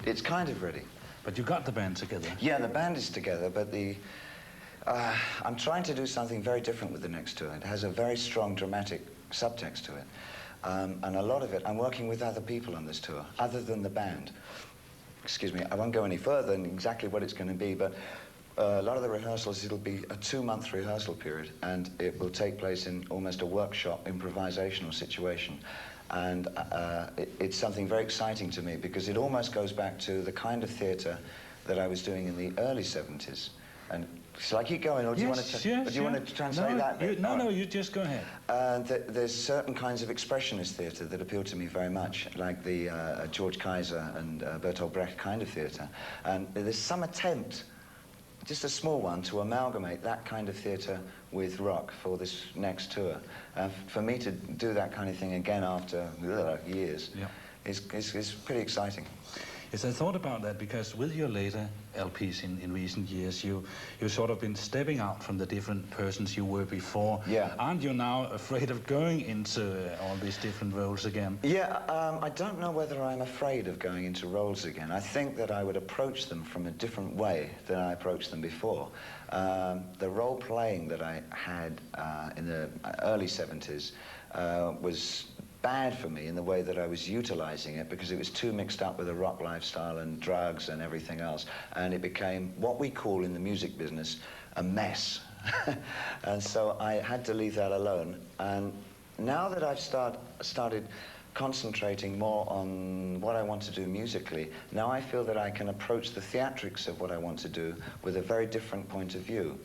It's kind of ready. But you got the band together. Yeah, the band is together, but I'm trying to do something very different with the next tour. It has a very strong dramatic subtext to it. And a lot of it, I'm working with other people on this tour, other than the band. Excuse me, I won't go any further than exactly what it's going to be, but a lot of the rehearsals, it'll be a 2-month rehearsal period, and it will take place in almost a workshop improvisational situation. And it's something very exciting to me, because it almost goes back to the kind of theatre that I was doing in the early 70s. And shall I keep going, or do you want to translate that? No, you just go ahead. There's certain kinds of expressionist theatre that appeal to me very much, like the George Kaiser and Bertolt Brecht kind of theatre. And there's some attempt, just a small one, to amalgamate that kind of theatre with rock for this next tour. For me to do that kind of thing again after years is pretty exciting. Yes, I thought about that, because with your later LPs in recent years, you've sort of been stepping out from the different persons you were before. Yeah. Aren't you now afraid of going into all these different roles again? Yeah, I don't know whether I'm afraid of going into roles again. I think that I would approach them from a different way than I approached them before. The role-playing that I had in the early 70s was bad for me in the way that I was utilizing it, because it was too mixed up with a rock lifestyle and drugs and everything else, and it became what we call in the music business a mess. And so I had to leave that alone. And now that I've started concentrating more on what I want to do musically, now I feel that I can approach the theatrics of what I want to do with a very different point of view.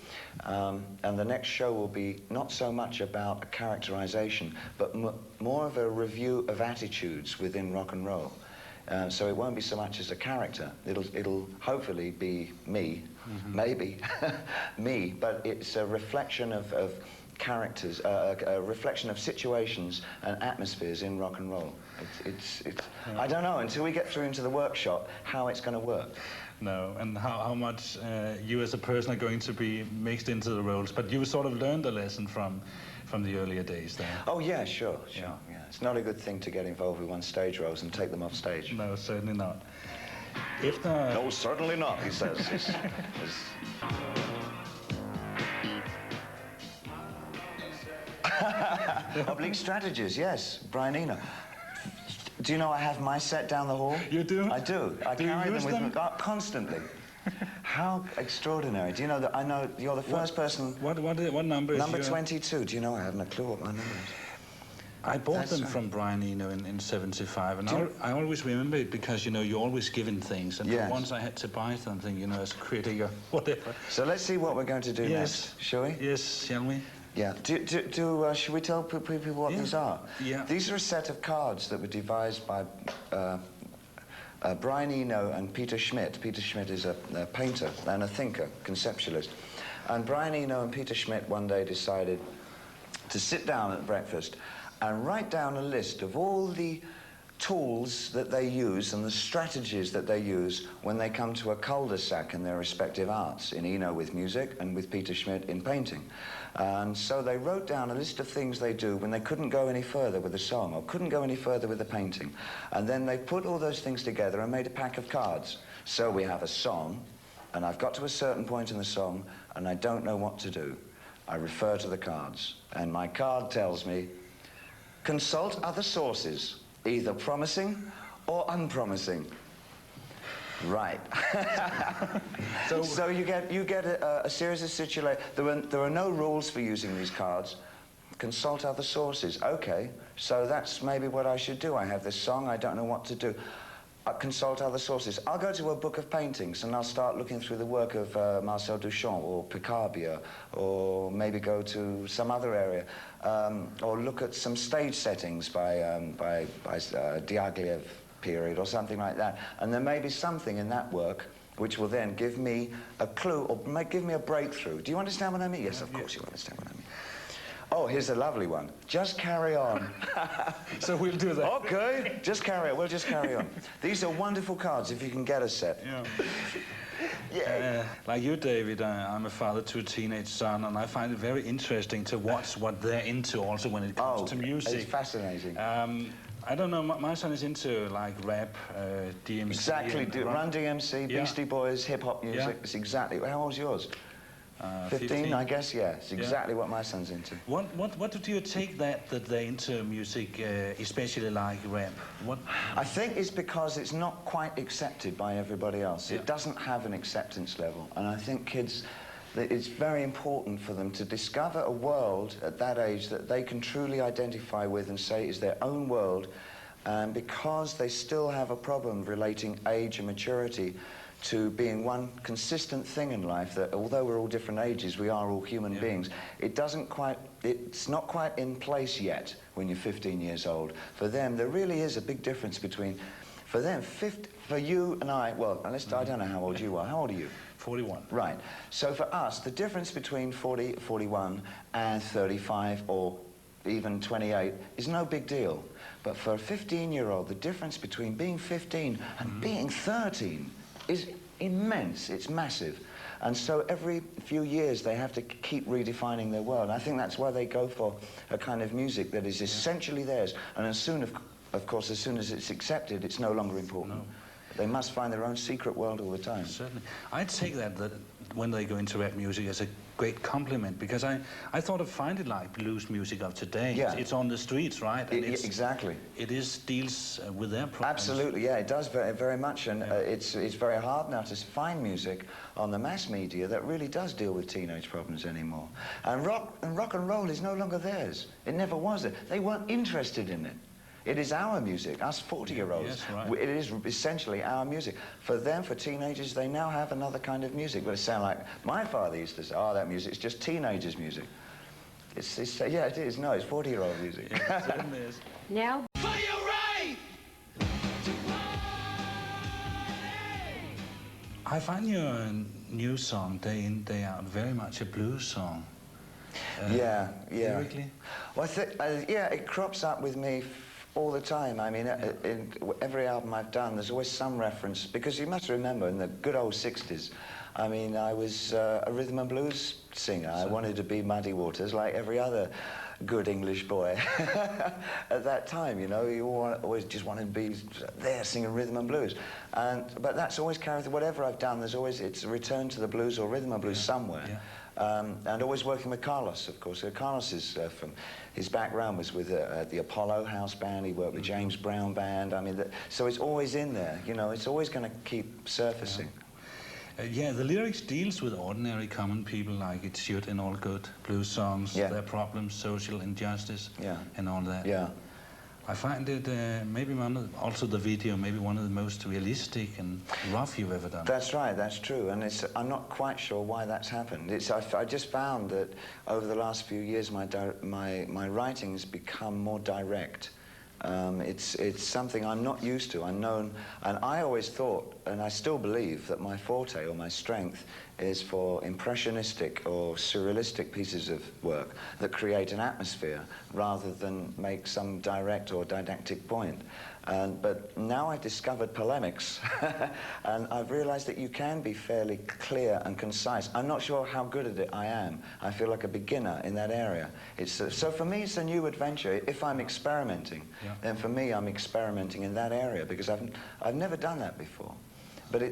And the next show will be not so much about a characterization, but more of a review of attitudes within rock and roll. So it won't be so much as a character. It'll hopefully be me, maybe me, but it's a reflection of characters, a reflection of situations and atmospheres in rock and roll. I don't know until we get through into the workshop how it's going to work. No, and how much you as a person are going to be mixed into the roles, but you sort of learned a lesson from the earlier days there. Oh yeah, sure. Yeah. It's not a good thing to get involved with one's stage roles and take them off stage. No, certainly not. No, certainly not, he says. Oblique Strategies, yes, Brian Eno. Do you know I have my set down the hall? You do? I do. I carry them with me constantly. How extraordinary. Do you know that I know you're the first person... What number is Number 22. Do you know I haven't a clue what my number is? I bought them from Brian Eno in 75, and I always remember it because, you know, you're always given things, and once I had to buy something, you know, as a critic or whatever. So let's see what we're going to do next, shall we? Yes, shall we? Yeah. Should we tell people what these are? Yeah. These are a set of cards that were devised by Brian Eno and Peter Schmidt. Peter Schmidt is a painter and a thinker, conceptualist. And Brian Eno and Peter Schmidt one day decided to sit down at breakfast and write down a list of all the tools that they use and the strategies that they use when they come to a cul-de-sac in their respective arts, in Eno with music and with Peter Schmidt in painting. And so they wrote down a list of things they do when they couldn't go any further with a song or couldn't go any further with a painting. And then they put all those things together and made a pack of cards. So we have a song, and I've got to a certain point in the song, and I don't know what to do. I refer to the cards, and my card tells me, consult other sources, either promising or unpromising. Right. So you get a series of situations. There are no rules for using these cards. Consult other sources. Okay, so that's maybe what I should do. I have this song, I don't know what to do. Consult other sources. I'll go to a book of paintings and I'll start looking through the work of Marcel Duchamp or Picabia, or maybe go to some other area, or look at some stage settings by Diaghilev period or something like that. And there may be something in that work which will then give me a clue or give me a breakthrough. Do you understand what I mean? Yes, of course you understand what I mean. Oh, here's a lovely one. Just carry on. So we'll do that. Okay, just carry on. We'll just carry on. These are wonderful cards if you can get a set. Yeah. Yeah. Like you, David, I'm a father to a teenage son, and I find it very interesting to watch what they're into also when it comes to music. It's fascinating. I don't know, my son is into like rap, DMC. Exactly, Run DMC, Beastie Boys, hip-hop music. Yeah. It's exactly, how old's yours? 15, I guess, yeah. It's exactly what my son's into. What do you take that they're into music, especially like rap? I think it's because it's not quite accepted by everybody else. It doesn't have an acceptance level. And I think kids, it's very important for them to discover a world at that age that they can truly identify with and say is their own world. And because they still have a problem relating age and maturity to being one consistent thing in life, that although we're all different ages, we are all human beings. It's not quite in place yet when you're 15 years old. For them, there really is a big difference between, for them, for you and I, well, I don't know how old you are. How old are you? 41. Right. So for us, the difference between 40, 41 and 35 or even 28 is no big deal. But for a 15-year-old, the difference between being 15 and being 13 is immense. It's massive. And so every few years they have to keep redefining their world. I think that's why they go for a kind of music that is essentially theirs. And as soon, of course, as soon as it's accepted, it's no longer important. No. They must find their own secret world all the time. Certainly. I'd take that when they go into rap music as a great compliment, because I thought of find it like blues music of today. Yeah. It's on the streets, right? And exactly. It deals with their problems. Absolutely, yeah, it does very, very much, and it's very hard now to find music on the mass media that really does deal with teenage problems anymore. And rock and roll is no longer theirs. It never was there. They weren't interested in it. It is our music, us 40-year-olds. Yes, right. It is essentially our music. For them, for teenagers, they now have another kind of music. But it sounds like my father used to say, oh, that music's just teenagers' music. Yeah, it is. No, it's 40-year-old music. Yeah, it certainly is. Now... I find your new song, Day In, Day Out, very much a blues song. Yeah. Lyrically? Well, yeah, it crops up with me all the time. I mean, in every album I've done, there's always some reference, because you must remember, in the good old 60s, I mean, I was a rhythm and blues singer. I wanted to be Muddy Waters like every other good English boy at that time, you know. You always just wanted to be there singing rhythm and blues. But that's always carried, whatever I've done, it's a return to the blues or rhythm and blues somewhere. Yeah. And always working with Carlos, of course. Carlos is from, his background was with the Apollo House Band. He worked with James Brown Band. I mean, so it's always in there, you know. It's always going to keep surfacing. Yeah, the lyrics deals with ordinary common people, like it should in all good blues songs, their problems, social injustice, and all that. Yeah. I find it maybe also the video, maybe one of the most realistic and rough you've ever done. That's right, that's true, and I'm not quite sure why that's happened. I just found that over the last few years my writing's become more direct. It's something I'm not used to. I'm known, and I always thought, and I still believe, that my forte or my strength is for impressionistic or surrealistic pieces of work that create an atmosphere rather than make some direct or didactic point. But now I've discovered polemics, and I've realized that you can be fairly clear and concise. I'm not sure how good at it I am. I feel like a beginner in that area. So for me, it's a new adventure. If I'm experimenting, then for me, I'm experimenting in that area, because I've never done that before. But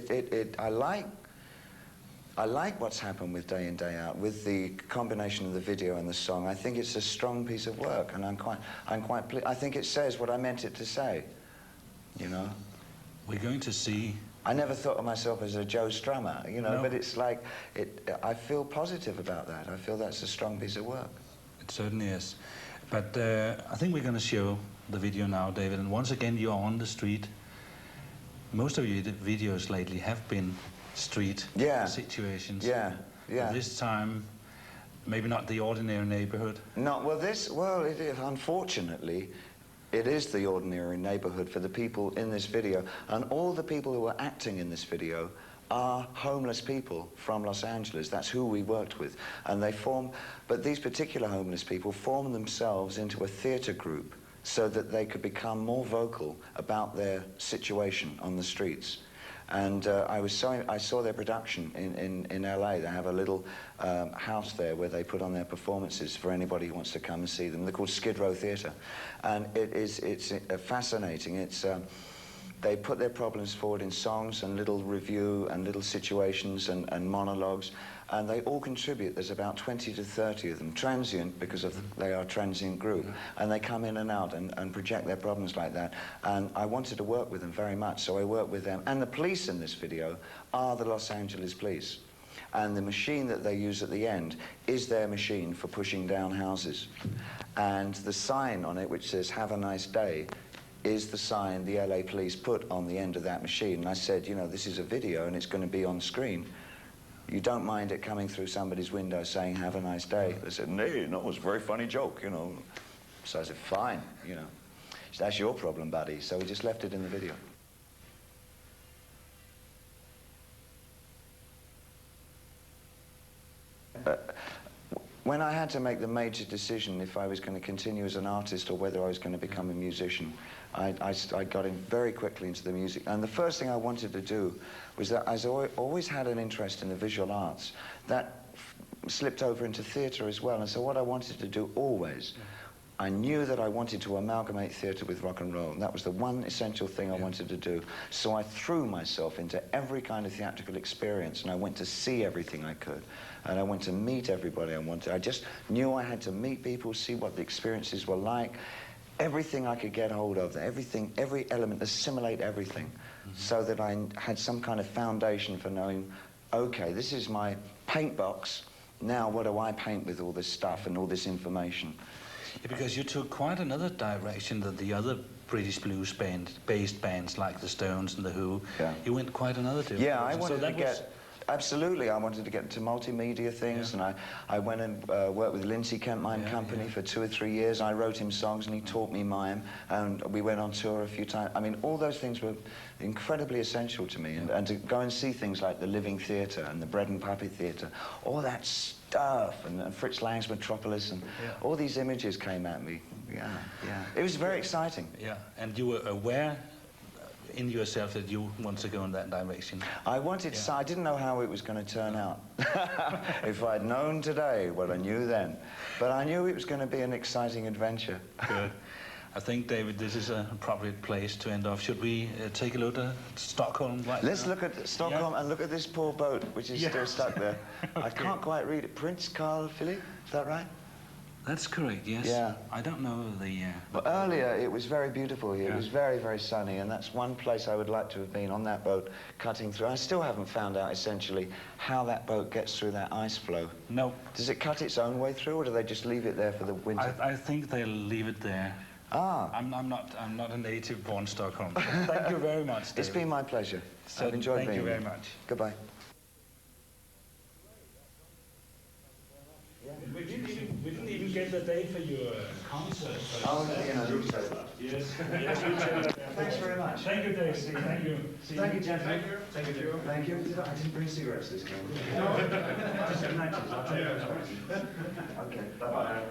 I like what's happened with Day In, Day Out, with the combination of the video and the song. I think it's a strong piece of work, and I think it says what I meant it to say, you know. We're going to see... I never thought of myself as a Joe Strummer, you know, but it's like, I feel positive about that. I feel that's a strong piece of work. It certainly is. But I think we're going to show the video now, David, and once again, you're on the street. Most of your videos lately have been street situations. Yeah. But this time, maybe not the ordinary neighborhood. No, well, it is, unfortunately, it is the ordinary neighborhood for the people in this video. And all the people who are acting in this video are homeless people from Los Angeles. That's who we worked with. And but these particular homeless people formed themselves into a theater group so that they could become more vocal about their situation on the streets. And I saw their production in LA. They have a little house there where they put on their performances for anybody who wants to come and see them. They're called Skid Row Theatre, and it's fascinating. They put their problems forward in songs and little review and little situations and monologues, and they all contribute. There's about 20 to 30 of them, transient because they are a transient group, and they come in and out and project their problems like that. And I wanted to work with them very much, so I worked with them. And the police in this video are the Los Angeles police. And the machine that they use at the end is their machine for pushing down houses. And the sign on it, which says, "Have a nice day," is the sign the LA police put on the end of that machine. And I said, you know, this is a video and it's going to be on screen. You don't mind it coming through somebody's window saying, "Have a nice day." They said, "No, no, it was a very funny joke, you know." So I said, "Fine, you know. That's your problem, buddy." So we just left it in the video. When I had to make the major decision if I was going to continue as an artist or whether I was going to become a musician, I got in very quickly into the music. And the first thing I wanted to do was that I always had an interest in the visual arts. That slipped over into theatre as well. And so what I wanted to do always, I knew that I wanted to amalgamate theatre with rock and roll. And that was the one essential thing I wanted to do. So I threw myself into every kind of theatrical experience, and I went to see everything I could. And I went to meet everybody I wanted. I just knew I had to meet people, see what the experiences were like, everything I could get hold of, everything, every element, assimilate everything, so that I had some kind of foundation for knowing, okay, this is my paint box. Now what do I paint with all this stuff and all this information? Yeah, because you took quite another direction than the other British blues-based bands like the Stones and the Who. Yeah. You went quite another direction. Yeah, I wanted to get... Absolutely, I wanted to get into multimedia things, and I went and worked with Lindsay Kent Mime Company for 2 or 3 years. I wrote him songs and he taught me mime, and we went on tour a few times. I mean, all those things were incredibly essential to me, and to go and see things like the Living Theatre and the Bread and Puppet Theatre, all that stuff, and Fritz Lang's Metropolis, and all these images came at me. Yeah. It was very exciting. Yeah, and you were aware in yourself that you want to go in that direction? I wanted to, I didn't know how it was going to turn out. If I'd known today what I knew then. But I knew it was going to be an exciting adventure. Good. I think, David, this is an appropriate place to end off. Should we take a look at Stockholm right Let's now? look at Stockholm and look at this poor boat, which is still stuck there. Okay. I can't quite read it. Prince Carl Philip, is that right? That's correct, yes. Yeah. I don't know the... But earlier, it was very beautiful here. It was very, very sunny, and that's one place I would like to have been, on that boat, cutting through. I still haven't found out, essentially, how that boat gets through that ice flow. No. Does it cut its own way through, or do they just leave it there for the winter? I think they'll leave it there. Ah. I'm not a native born Stockholm. Thank you very much, David. It's been my pleasure. So I've enjoyed being here. Thank you very much. Goodbye. We didn't even get the date for your concert. Oh, yeah, yes, yes. Thanks very much. Thank you, Dave. Thank you. Thank you, gentlemen. Thank you. Thank you. I didn't bring cigarettes this time. No. Just matches. I'll take those. Okay. Bye-bye.